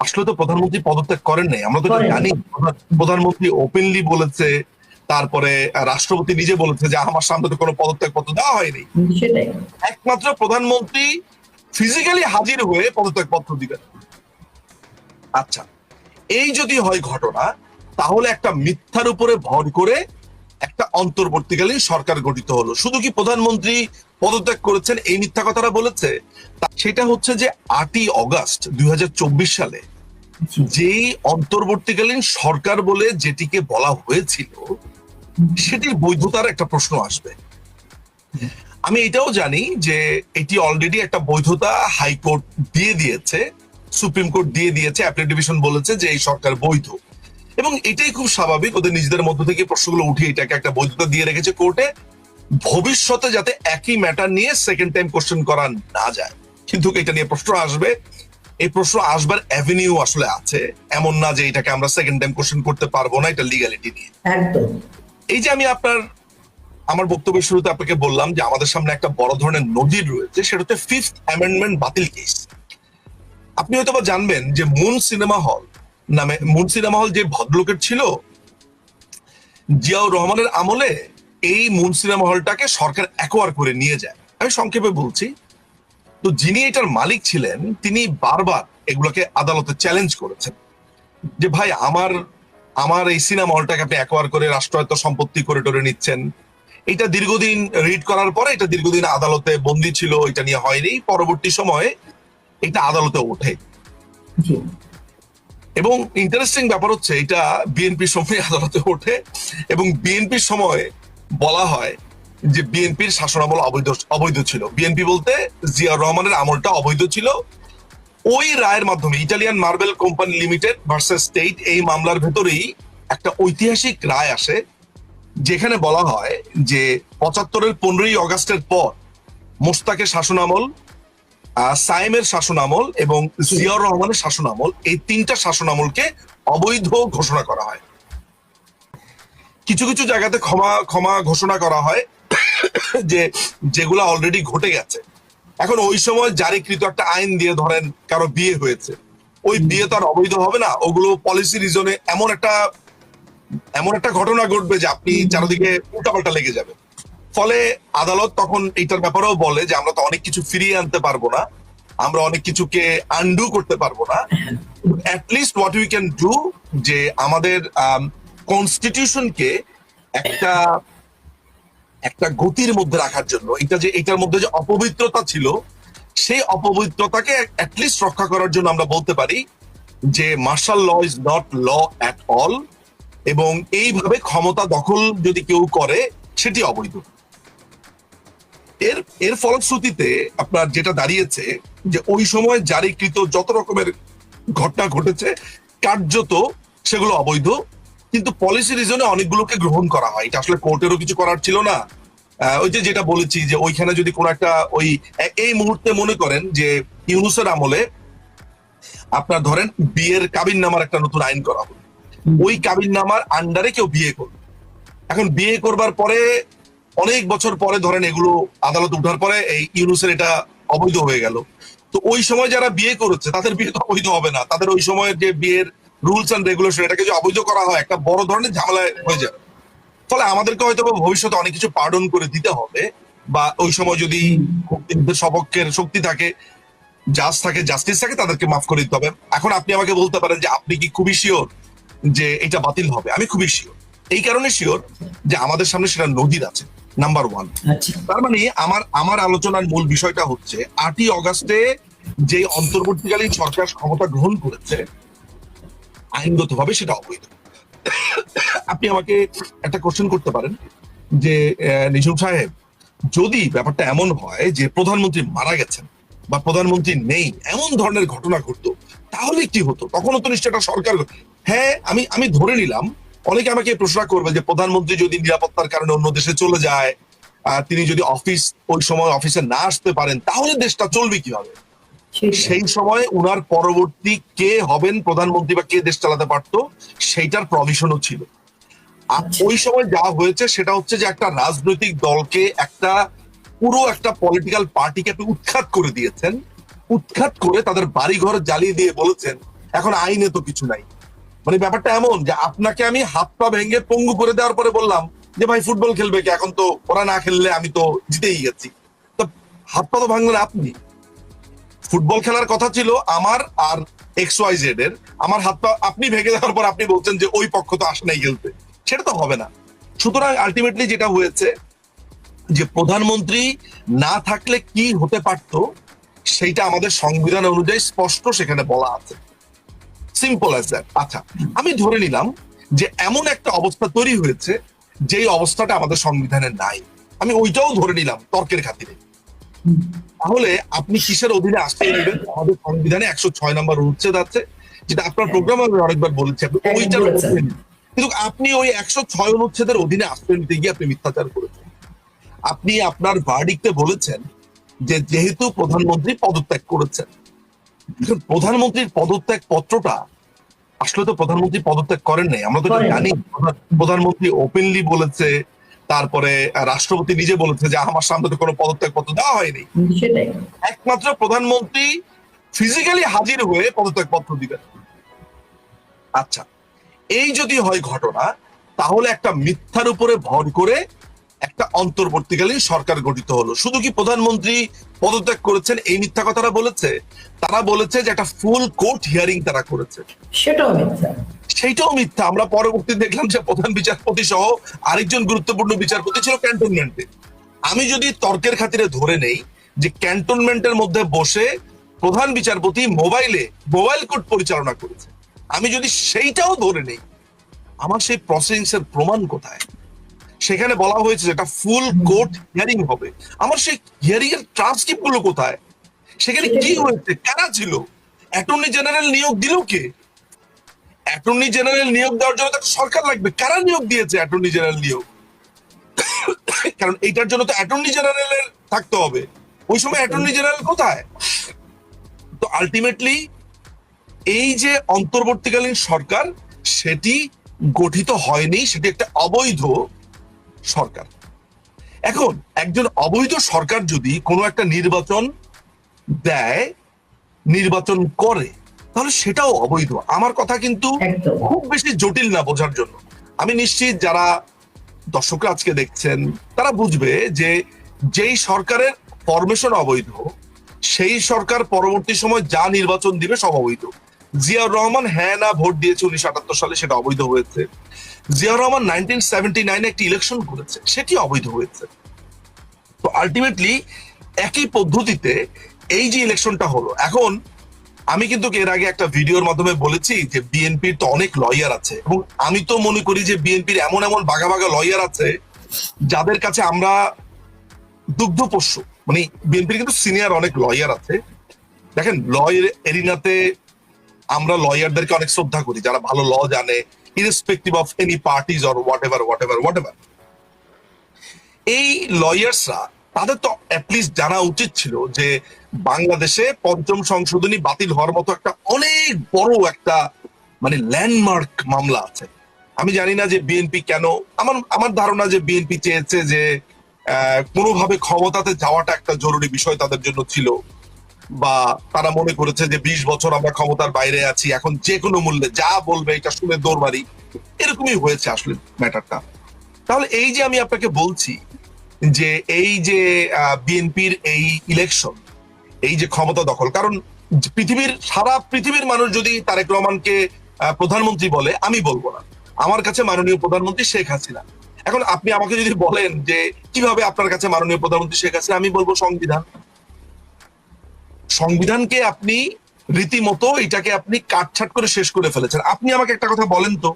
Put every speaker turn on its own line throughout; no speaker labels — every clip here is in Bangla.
আসলে তো প্রধানমন্ত্রী পদত্যাগ করেন নাই, আমরা তো এটা
করেন।
জানি। প্রধানমন্ত্রী ওপেনলি বলেছে, তারপরে রাষ্ট্রপতি নিজে বলেছে যে আমার সামনে তো কোনো পদত্যাগ পত্র দেওয়া হয়নি।
সেটাই।
একমাত্র প্রধানমন্ত্রী ফিজিক্যালি হাজির হয়ে পদত্যাগ পত্র দিবেন। আচ্ছা, এই যদি হয় ঘটনা, তাহলে একটা মিথ্যার উপরে ভর করে একটা অন্তর্বর্তীকালীন সরকার গঠিত হলো। শুধু কি প্রধানমন্ত্রী পদত্যাগ করেছেন এই মিথ্যা কথাটা বলেছে? সেটা হচ্ছে যে 8ই অগাস্ট 2024 সালে
জি।
যেই অন্তর্বর্তীকালীন সরকার বলে যেটিকে বলা হয়েছিল, সেটির বৈধতার একটা প্রশ্ন আসবে। আমি এটাও জানি যে এটি অলরেডি একটা বৈধতা হাইকোর্ট দিয়ে দিয়েছে, সুপ্রিম কোর্ট দিয়ে দিয়েছে, অ্যাপিলেট ডিভিশন বলেছে যে এই সরকার বৈধ। এবং এটাই খুব স্বাভাবিক, ওদের নিজেদের মধ্য থেকে প্রশ্নগুলো উঠিয়ে এটাকে একটা বৈধতা দিয়ে রেখেছে কোর্টে, ভবিষ্যতে যাতে একই ম্যাটার নিয়ে সেকেন্ড টাইম কোশ্চেন করা না যায়। কিন্তু এটা নিয়ে প্রশ্ন আসবে, এই প্রশ্ন আসবার অ্যাভিনিউ আসলে আছে, এমন না যে এটাকে আমরা সেকেন্ড টাইম কোশ্চেন করতে পারবো না, এটা লিগ্যালিটি নিয়ে।
একদম।
এই যে আমি আমার বক্তব্যের শুরুতে আপনাকে বললাম যে আমাদের সামনে একটা বড় ধরনের নজির রয়েছে, সেটা হচ্ছে 5th অ্যামেন্ডমেন্ট বাতিল কেস। আপনি হয়তো বা জানবেন যে মুন সিনেমা হল যে ভদ্রলোকের ছিল, জিয়াউর রহমানের আমলে এই মুন সিনেমা হলটাকে সরকার অ্যাকোয়ার করে নিয়ে যায়। আমি সংক্ষেপে বলছি, তো যিনি এটার মালিক ছিলেন তিনি বারবার এগুলোকে আদালতে চ্যালেঞ্জ করেছেন যে ভাই আমার এই সিনেমা হলটাকে আপনি অ্যাকোয়ার করে রাষ্ট্রায়ত্ত সম্পত্তি করে টরে নিচ্ছেন। এটা দীর্ঘদিন রিড করার পরে এটা দীর্ঘদিন আদালতে বন্দী ছিল, এটা নিয়ে হয়নি। পরবর্তী সময়ে এটা আদালতে ওঠে,
জি।
এবং ইন্টারেস্টিং ব্যাপার হচ্ছে এটা বিএনপির সময় আদালতে ওঠে, এবং বিএনপির সময় বলা হয় যে বিএনপির শাসনামল অবৈধ ছিল। বিএনপি বলতে জিয়াউর রহমানের আমলটা অবৈধ ছিল। ওই রায়ের মাধ্যমে Italian marble company limited versus state, এই মামলার ভেতরেই একটা ঐতিহাসিক রায় আসে, যেখানে বলা হয় যে 75-এর 15ই অগাস্টের পর মোশতাকের শাসনামল, সায়েমের শাসনামল এবং জিয়াউর রহমানের শাসনামল, এই তিনটা শাসনামলকে অবৈধ ঘোষণা করা হয়। কিছু কিছু জায়গাতে ক্ষমা ঘোষণা করা হয় যে যেগুলো অলরেডি ঘটে গেছে। এখন ওই সময় জারিকৃত একটা আইন দিয়ে ধরেন কারো বিয়ে হয়েছে, ওই বিয়ে তো আর অবৈধ হবে না, ওগুলো পলিসি রিজনে এমন একটা ঘটনা ঘটবে যে আপনি চারদিকে উল্টাপাল্টা লেগে যাবে। ফলে আদালত তখন এইটার ব্যাপারেও বলে যে আমরা তো অনেক কিছু ফিরিয়ে আনতে পারবো না, আমরা অনেক কিছুকে আনডু করতে পারবো না, at least what we can do, যে আমাদের কনস্টিটিউশনকে একটা একটা গতির মধ্যে রাখার জন্য, এটার মধ্যে যে অপবিত্রতা ছিল, সেই অপবিত্রতাকে অ্যাটলিস্ট রক্ষা করার জন্য আমরা বলতে পারি যে martial law is not law at all, এবং এইভাবে ক্ষমতা দখল যদি কেউ করে সেটি অবৈধ। এর ফলশ্রুতিতে আপনার যেটা দাঁড়িয়েছে যে ওই সময় জারিকৃত যত রকমের ঘটনা ঘটেছে কার্যত সেগুলো অবৈধ, কিন্তু পলিসি রিজনে অনেকগুলোকে গ্রহণ করা হয়। এটা আসলে কোর্টেরও কিছু করার ছিল না। ওই যে যেটা বলেছি যে ওইখানে যদি কোনো একটা এই মুহূর্তে মনে করেন যে ইউনূসের আমলে আপনার ধরেন বিয়ের কাবিননামার একটা নতুন আইন করা হলো, ওই কাবিননামার আন্ডারে কেউ বিয়ে করবে। এখন বিয়ে করবার পরে অনেক বছর পরে ধরেন এগুলো আদালত উঠার পরে এই ইউনূসের এটা অবৈধ হয়ে গেল, তো ওই সময় যারা বিয়ে করেছে তাদের বিয়ে তো অবৈধ হবে না, তাদের ওই সময়ের যে বিয়ের রুলস এন্ড রেগুলেশন এটাকে যদি অবৈধ করা হয় একটা বড় ধরনের ঝামেলা হয়ে যাবে। ফলে আমাদেরকে হয়তো ভবিষ্যতে অনেক কিছু পার্ডন করে দিতে হবে, বা ওই সময় যদি সপক্ষের শক্তি থাকে, জাস্টিস থাকে, তাদেরকে মাফ করে দিতে হবে। এখন আপনি আমাকে বলতে পারেন যে আপনি কি খুবই শিওর যে এটা বাতিল হবে? আমি খুবই শিওর, এই কারণে শিওর যে আমাদের সামনে সেটা নজির আছে, নাম্বার 1। তার মানে আমার আলোচনার মূল বিষয়টা হচ্ছে 8ই অগাস্টে যে অন্তর্বর্তীকালীন সরকার ক্ষমতা গ্রহণ করেছে আইনগতভাবে সেটা অবৈধ। আপনি আমাকে একটা কোশ্চেন করতে পারেন যে নিঝুম সাহেব, যদি ব্যাপারটা এমন হয় যে প্রধানমন্ত্রী মারা গেছেন বা প্রধানমন্ত্রী নেই, এমন ধরনের ঘটনা ঘটতো, তাহলে কি হতো? তখনও তো নিশ্চয় একটা সরকার। হ্যাঁ, আমি ধরে নিলাম অনেকে আমাকে প্রশ্ন করবে যে প্রধানমন্ত্রী যদি নিরাপত্তার কারণে অন্য দেশে চলে যায়, তিনি যদি ওই সময় অফিসে না আসতে পারেন, তাহলে দেশটা চলবে কিভাবে? সেই সময় উনার পরবর্তী কে হবেন প্রধানমন্ত্রী বা কে দেশ চালাতে পারতো সেইটার প্রভিশনও ছিল। ওই সময় যা হয়েছে সেটা হচ্ছে যে একটা রাজনৈতিক দলকে পুরো একটা পলিটিক্যাল পার্টিকে আপনি উৎখাত করে দিয়েছেন, উৎখাত করে তাদের বাড়িঘর জ্বালিয়ে দিয়ে বলেছেন এখন আইনে তো কিছু নাই। মানে ব্যাপারটা এমন যে আপনাকে আমি হাত পা ভেঙে পঙ্গু করে দেওয়ার পরে বললাম যে ভাই ফুটবল খেলবে কি, এখন তো ওরা না খেললে আমি তো জিতেই গেছি, তো হাত পা তো ভাঙলেন আপনি। ফুটবল খেলার কথা ছিল আমার আর XYZ এর, আমার হাত পা আপনি ভেঙে দেওয়ার পর আপনি বলছেন যে ওই পক্ষ তো আসে নাই খেলতে, সেটা তো হবে না। সুতরাং আলটিমেটলি যেটা হয়েছে যে প্রধানমন্ত্রী না থাকলে কি হতে পারত সেইটা আমাদের সংবিধান অনুযায়ী স্পষ্ট সেখানে বলা আছে, সিম্পল অ্যাজ দ্যাট। আচ্ছা, আমি ধরে নিলাম যে এমন একটা অবস্থা তৈরি হয়েছে যেই অবস্থাটা আমাদের সংবিধানে নাই, আমি ওইটাও ধরে নিলাম তর্কের খাতিরে। তাহলে আপনি কিসের অধীনে আশ্রয় নেবেন? আমাদের সংবিধানে 106 নম্বর অনুচ্ছেদ আছে, যেটা আপনার প্রোগ্রামে আমি অনেকবার বলেছি, আপনি ওইটার কিন্তু আপনি ওই 106 অনুচ্ছেদের অধীনে আশ্রয় নিতে গিয়ে আপনি মিথ্যাচার করেছেন। আপনি আপনার ভার্ডিক্টে বলেছেন যে যেহেতু প্রধানমন্ত্রী পদত্যাগ করেছেন, প্রধানমন্ত্রীর পদত্যাগ পত্রটা আসলে তো প্রধানমন্ত্রী পদত্যাগ করেন নাই, আমরা তো জানি। প্রধানমন্ত্রী ওপেনলি বলেছে, তারপরে রাষ্ট্রপতি নিজে বলেছে যে আমার সামনে তো কোনো পদত্যাগ পত্র দেওয়া হয়নি, একমাত্র প্রধানমন্ত্রী ফিজিক্যালি হাজির হয়ে পদত্যাগ পত্র দিবেন। আচ্ছা, এই যদি হয় ঘটনা, তাহলে একটা মিথ্যার উপরে ভর করে একটা অন্তর্বর্তীকালীন সরকার গঠিত হলো। শুধু কি প্রধানমন্ত্রী পদত্যাগ করেছেন এই মিথ্যা কথাটা বলেছে? তারা বলেছে যে একটা ফুল কোর্ট হিয়ারিং তারা করেছে,
সেটাও মিথ্যা।
সেইটাও মিথ্যা। আমরা পরবর্তী দেখলাম যে প্রধান বিচারপতি সহ আরেকজন গুরুত্বপূর্ণ বিচারপতি ছিল ক্যান্টনমেন্টে। আমি যদি তর্কের খাতিরে ধরে নেই যে ক্যান্টনমেন্টের মধ্যে বসে প্রধান বিচারপতি মোবাইল কোর্ট পরিচালনা করেছে, আমি যদি সেইটাও ধরে নেই, আমার সেই প্রসিডিংস এর প্রমাণ কোথায়? সেখানে বলা হয়েছে যে একটা ফুল কোর্ট হিয়ারিং হবে, আমার সেই হিয়ারিং এর ট্রান্সক্রিপ্ট গুলো কোথায়? সেখানে কি হয়েছে, কারা ছিল, অ্যাটর্নি জেনারেল নিয়োগ দিল কে? অ্যাটর্নি জেনারেল নিয়োগ দেওয়ার জন্য তো সরকার লাগবে, কারা নিয়োগ দিয়েছে অ্যাটর্নি জেনারেল নিয়োগ? কারণ এইটার জন্য তো অ্যাটর্নি জেনারেলের থাকতে হবে, ওই সময় অ্যাটর্নি জেনারেল কোথায়? তো আলটিমেটলি এই যে অন্তর্বর্তীকালীন সরকার, সেটি গঠিত হয়নি, সেটি একটা অবৈধ সরকার। এখন একজন অবৈধ সরকার যদি কোনো একটা নির্বাচন দেয়, নির্বাচন করে, তাহলে সেটাও অবৈধ। আমার কথা কিন্তু খুব বেশি জটিল না বোঝার জন্য। আমি নিশ্চিত যারা দর্শকরা আজকে দেখছেন তারা বুঝবে যে যেই সরকারের ফরমেশন অবৈধ, সেই সরকার পরবর্তী সময় যা নির্বাচন দিবে সব অবৈধ। জিয়াউর রহমান হ্যাঁ না ভোট দিয়েছে 1978 সালে, সেটা অবৈধ হয়েছে। জিয়াউর রহমান 1979 একটি ইলেকশন করেছে, সেটি অবৈধ হয়েছে। তো আলটিমেটলি একই পদ্ধতিতে এই যে ইলেকশনটা হলো, এখন আমি কিন্তু এর আগে একটা ভিডিওর মাধ্যমে বলেছি যে বিএনপির তো অনেক লয়ার আছে, এবং আমি তো মনে করি যে বিএনপির এমন এমন বাঘা বাঘা লয়ার আছে যাদের কাছে আমরা দুগ্ধপোষ্য। মানে বিএনপির কিন্তু সিনিয়র অনেক লয়ার আছে। দেখেন, লয়ের এরিনাতে আমরা লয়ারদেরকে অনেক শ্রদ্ধা করি, যারা ভালো ল জানে, irrespective of any parties or what ever. এই লয়ার্সরা, তাদের তো অ্যাটলিস্ট জানা উচিত ছিল যে বাংলাদেশে পঞ্চম সংশোধনী বাতিল হওয়ার মতো একটা অনেক বড় একটা মানে ল্যান্ডমার্ক মামলা আছে। আমি জানি না যে বিএনপি কেন, আমার ধারণা যে বিএনপি চেয়েছে যে কোনোভাবে ক্ষমতাতে যাওয়াটা একটা জরুরি বিষয় তাদের জন্য ছিল, বা তারা মনে করেছে যে 20 বছর আমরা ক্ষমতার বাইরে আছি, এখন যে কোনো মূল্যে যা বলবে এটা শুনে দৌড়বাড়ি, এরকমই হয়েছে আসলে ম্যাটারটা। তাহলে এই যে আমি আপনাকে বলছি যে এই যে বিএনপির এই ইলেকশন, এই যে ক্ষমতা দখল, কারণ সারা পৃথিবীর মানুষ যদি তারেক রহমানকে প্রধানমন্ত্রী বলে, আমি বলবো না, আমার কাছে মাননীয় প্রধানমন্ত্রী শেখ হাসিনা। এখন আপনি আমাকে যদি বলেন যে কিভাবে আপনার কাছে মাননীয় প্রধানমন্ত্রী শেখ হাসিনা, আমি বলবো সংবিধানকে আপনি রীতিমতো এটাকে আপনি কাটছাট করে শেষ করে ফেলেছেন। আপনি আমাকে একটা কথা বলেন তো,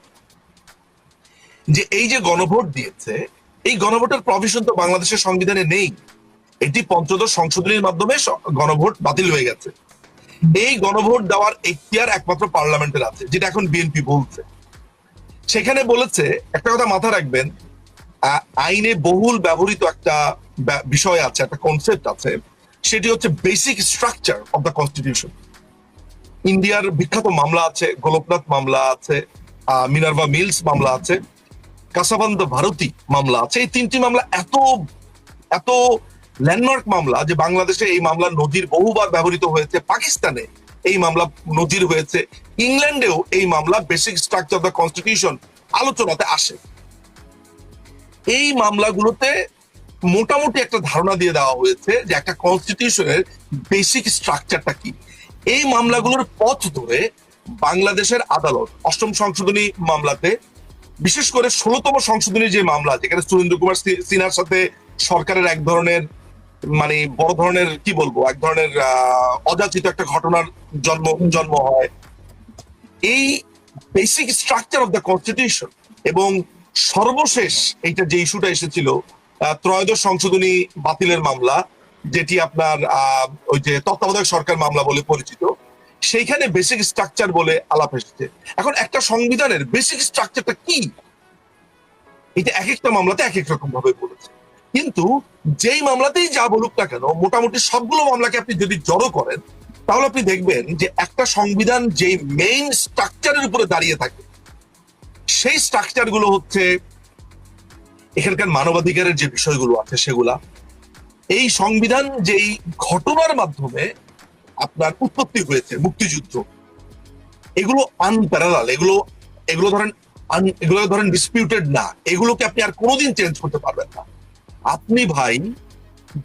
যে এই যে গণভোট দিয়েছে, এই গণভোটের প্রভিশন তো বাংলাদেশের সংবিধানে নেই। এটি পঞ্চদশ সংশোধনীর মাধ্যমে গণভোট বাতিল হয়ে গেছে। এই গণভোট দেওয়ার এখতিয়ার একমাত্র পার্লামেন্টের আছে, যেটা এখন বিএনপি বলছে। সেখানে বলেছে, একটা কথা মাথায় রাখবেন, আইনে বহুল ব্যবহৃত একটা বিষয় আছে, একটা কনসেপ্ট আছে, সেটি হচ্ছে basic structure of the constitution. ইন্ডিয়ার বিখ্যাত মামলা আছে, গোলকনাথ মামলা আছে, মিনার্ভা মিলস মামলা আছে, কাসাবান্দ ভারতী মামলা আছে। এই তিনটি মামলা এত ল্যান্ডমার্ক মামলা যে বাংলাদেশে এই মামলা নজির বহুবার ব্যবহৃত হয়েছে। পাকিস্তানে এই মামলা নজির হয়েছে, ইংল্যান্ডেও এই মামলা basic structure of the constitution আলোচনাতে আসে। এই মামলাগুলোতে মোটামুটি একটা ধারণা দিয়ে দেওয়া হয়েছে যে একটা কনস্টিটিউশনের বেসিক স্ট্রাকচারটা কি। এই মামলাগুলোর পথ ধরে বাংলাদেশের আদালত অষ্টম সংশোধনী মামলাতে, বিশেষ করে 16তম সংশোধনী যে মামলা, যেখানে সুরেন্দ্র কুমার সিনহার সাথে সরকারের এক ধরনের মানে বড় ধরনের কি বলবো এক ধরনের অযাচিত একটা ঘটনার জন্ম হয়। এই basic structure of the constitution এবং সর্বশেষ এইটা যে ইস্যুটা এসেছিল ত্রয়োদশ সংশোধনী বাতিলের মামলা, যেটি আপনার ওই যে তত্ত্বাবধায়ক সরকার মামলা বলে পরিচিত, সেইখানে বেসিক স্ট্রাকচার বলে আলাপ এসেছে। এখন একটা সংবিধানের বেসিক স্ট্রাকচারটা কি, এটা এক একটা মামলাতে এক এক রকম ভাবে বলেছে। কিন্তু যেই মামলাতেই যা বলুক না কেন, মোটামুটি সবগুলো মামলাকে আপনি যদি জড়ো করেন, তাহলে আপনি দেখবেন যে একটা সংবিধান যে মেইন স্ট্রাকচারের উপরে দাঁড়িয়ে থাকে, সেই স্ট্রাকচার গুলো হচ্ছে এখানকার মানবাধিকারের যে বিষয়গুলো আছে সেগুলা, এই সংবিধান যেই ঘটনার মাধ্যমে আপনার উৎপত্তি হয়েছে, মুক্তিযুদ্ধ, এগুলো আনপ্যারালাল, এগুলো ধরেন ডিসপিউটেড না, এগুলোকে আপনি আর কোনোদিন চেঞ্জ করতে পারবেন না। আপনি ভাই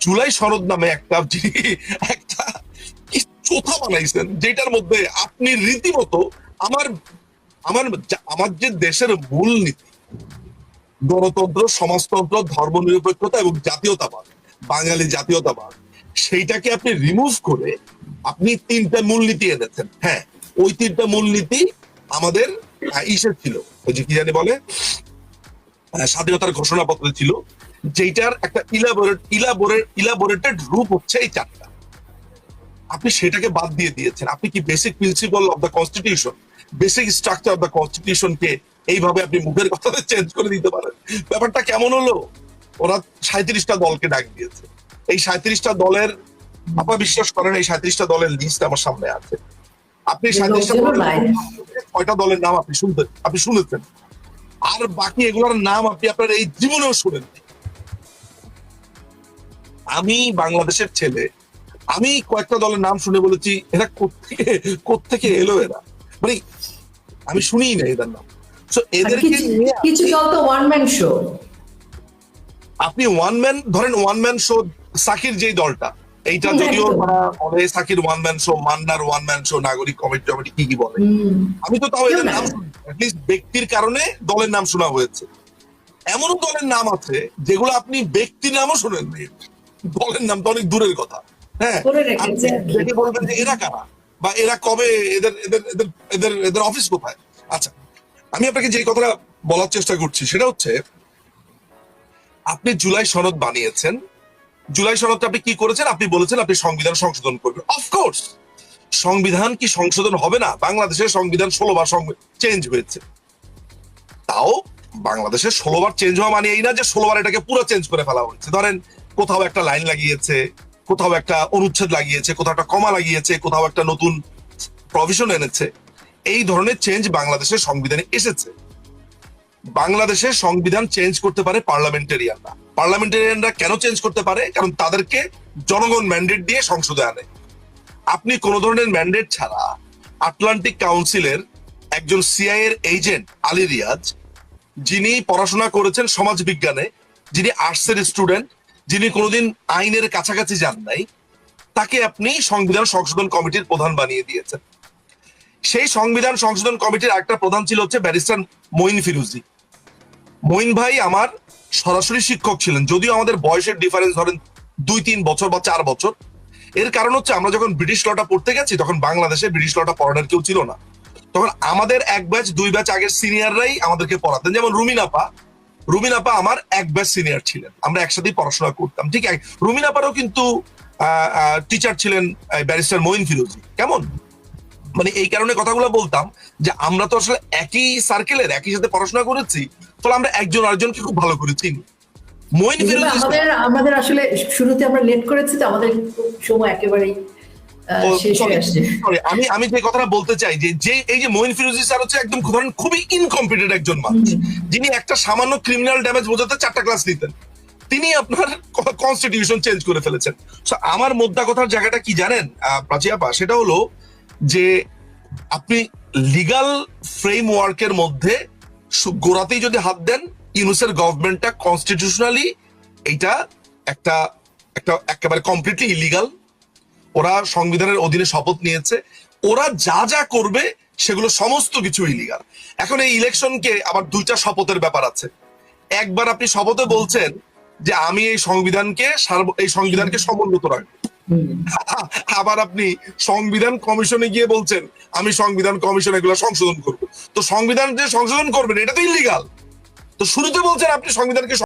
জুলাই সনদ নামে একটা কি চোথা বানাইছেন, যেটার মধ্যে আপনি রীতিমতো আমার আমার আমার যে দেশের মূল নীতি গণতন্ত্র, সমাজতন্ত্র, ধর্মনিরপেক্ষতা এবং জাতীয়তাবাদ, বাঙালি জাতীয়তাবাদ, সেইটাকে আপনি রিমুভ করে আপনি 3টা মূলনীতি এনেছেন। হ্যাঁ, ওই 3টা মূলনীতি আমাদের ইসের ছিল, ওই যে কি জানি বলে স্বাধীনতার ঘোষণাপত্রে ছিল, যেটার একটা ইলাবোরেটেড রূপ হচ্ছে এই 4টা। আপনি সেটাকে বাদ দিয়ে দিয়েছেন। আপনি কি basic principle of the constitution, basic structure of the constitution কে এইভাবে আপনি মুখের কথাতে চেঞ্জ করে দিতে পারেন? ব্যাপারটা কেমন হলো? ওরা 37টা দলকে ডাক দিয়েছে। এই 37টা দলের, আপনারা বিশ্বাস করেন, এই 37টা দলের লিস্ট আমার সামনে আছে। আপনি 37টা কয়টা দলের নাম আপনি শুনেছেন, আর বাকি এগুলোর নাম আপনি আপনার এই জীবনেও শুনেন। আমি বাংলাদেশের ছেলে, আমি কয়েকটা দলের নাম শুনে বলেছি এরা কোত্থেকে এলো এরা, মানে আমি শুনিই না এদের নাম।
কিছু দল তো ওয়ান ম্যান শো।
আপনি ওয়ান ম্যান শো, সাকির যেই দলটা, এইটা যদিও সাকির ওয়ান ম্যান শো, মান্নার ওয়ান ম্যান শো, নাগরিক কমিটি কি বলে, আমি তো তাও এদের নাম ব্যক্তির কারণে দলের নাম শোনা হয়েছে। এমনও দলের নাম আছে যেগুলো আপনি ব্যক্তির নামও শোনেননি, দলের নাম তো অনেক দূরের কথা। হ্যাঁ, আপনি বলবেন যে এরা কারা বা এরা কবে, এদের অফিস কোথায়। আচ্ছা, আমি আপনাকে যে কথাটা বলার চেষ্টা করছি সেটা হচ্ছে, আপনি জুলাই সনদ বানিয়েছেন, জুলাই সনদটা আপনি কি করেছেন? আপনি বলেছেন আপনি সংবিধান সংশোধন করবেন। অফকোর্স সংবিধান কি সংশোধন হবে না? বাংলাদেশের সংবিধান 16 বার চেঞ্জ হয়েছে। তাও বাংলাদেশের 16 বার চেঞ্জ হওয়া মানে এই না যে 16 বার এটাকে পুরো চেঞ্জ করে ফেলা হয়েছে। ধরেন কোথাও একটা লাইন লাগিয়েছে, কোথাও একটা অনুচ্ছেদ লাগিয়েছে, কোথাও একটা কমা লাগিয়েছে, কোথাও একটা নতুন প্রভিশন এনেছে। এই ধরনের চেঞ্জ বাংলাদেশের সংবিধানে এসেছে। বাংলাদেশের সংবিধান চেঞ্জ করতে পারে পার্লামেন্টারিয়ানরা। পার্লামেন্টারিয়ানরা কেন চেঞ্জ করতে পারে? কারণ তাদেরকে জনগণ ম্যান্ডেট দিয়ে সংসদে আনে। আপনি কোন ধরনের ম্যান্ডেট ছাড়া আটলান্টিক কাউন্সিলের একজন সিআই এর এজেন্ট আলী রিয়াজ, যিনি পড়াশোনা করেছেন সমাজ বিজ্ঞানে, যিনি আর্টসের স্টুডেন্ট, যিনি কোনোদিন আইনের কাছাকাছি যান নাই, তাকে আপনি সংবিধান সংশোধন কমিটির প্রধান বানিয়ে দিয়েছেন। সেই সংবিধান সংশোধন কমিটির একটা প্রধান ছিল হচ্ছে ব্যারিস্টার মঈন ফিরোজী। মঈন ভাই আমার সরাসরি শিক্ষক ছিলেন, যদিও আমাদের বয়সের ডিফারেন্স ধরেন 2-3 বছর বা 4 বছর। এর কারণ হচ্ছে আমরা যখন ব্রিটিশ লটা পড়তে গেছি তখন বাংলাদেশে ব্রিটিশ লটা পড়ানোর কেউ ছিল না। তখন আমাদের 1 ব্যাচ 2 ব্যাচ আগের সিনিয়ররাই আমাদেরকে পড়াতেন। যেমন রুমিন আপা আমার 1 ব্যাচ সিনিয়র ছিলেন, আমরা একসাথেই পড়াশোনা করতাম। ঠিক আছে, রুমিন আপারও কিন্তু টিচার ছিলেন ব্যারিস্টার মঈন ফিরোজী। কেমন, মানে এই কারণে কথাগুলো বলতাম যে আমরা তো আসলে একই সার্কেলের, একই সাথে পড়াশোনা করেছি, ফলে আমরা একজন আরেকজনকে খুব ভালো করে চিনি। মঈন ফিরোজী
আমাদের আসলে শুরুতে আমরা লেট করেছি, তো আমাদের সময় একেবারেই শেষ হয়ে আসছে।
আমি যে কথাটা বলতে চাই যে এই যে মঈন ফিরোজী স্যার হচ্ছে একদম ধরেন খুবই ইনকম্পিটেন্ট একজন মানুষ, যিনি একটা সামান্য ক্রিমিনাল ড্যামেজ বোঝাতে 4টা ক্লাস নিতেন। তিনি আপনার কনস্টিটিউশন চেঞ্জ করে ফেলেছেন। আমার মোদ্দা কথার জায়গাটা কি জানেন প্রাচী আপা? সেটা হলো যে আপনি লিগাল ফ্রেমওয়ার্কের মধ্যে গোড়াতেই যদি হাত দেন, ইউনূসের গভর্নমেন্টটা কনস্টিটিউশনালি এটা একটা একটা একেবারে কমপ্লিটলি ইলিগাল। ওরা সংবিধানের অধীনে শপথ নিয়েছে, ওরা যা যা করবে সেগুলো সমস্ত কিছু ইলিগাল। এখন এই ইলেকশনকে আবার দুইটা শপথের ব্যাপার আছে। একবার আপনি শপথে বলছেন যে আমি এই সংবিধানকে সমুন্নত রাখবো, আবার আপনি সংবিধান কমিশনে গিয়ে বলছেন আমি সংবিধান কমিশন এগুলো সংশোধন করবো। তো সংবিধান যে সংশোধন করবেন এটা তো ইলিগাল। তো শুরুতে বলছেন আপনি সংবিধানকে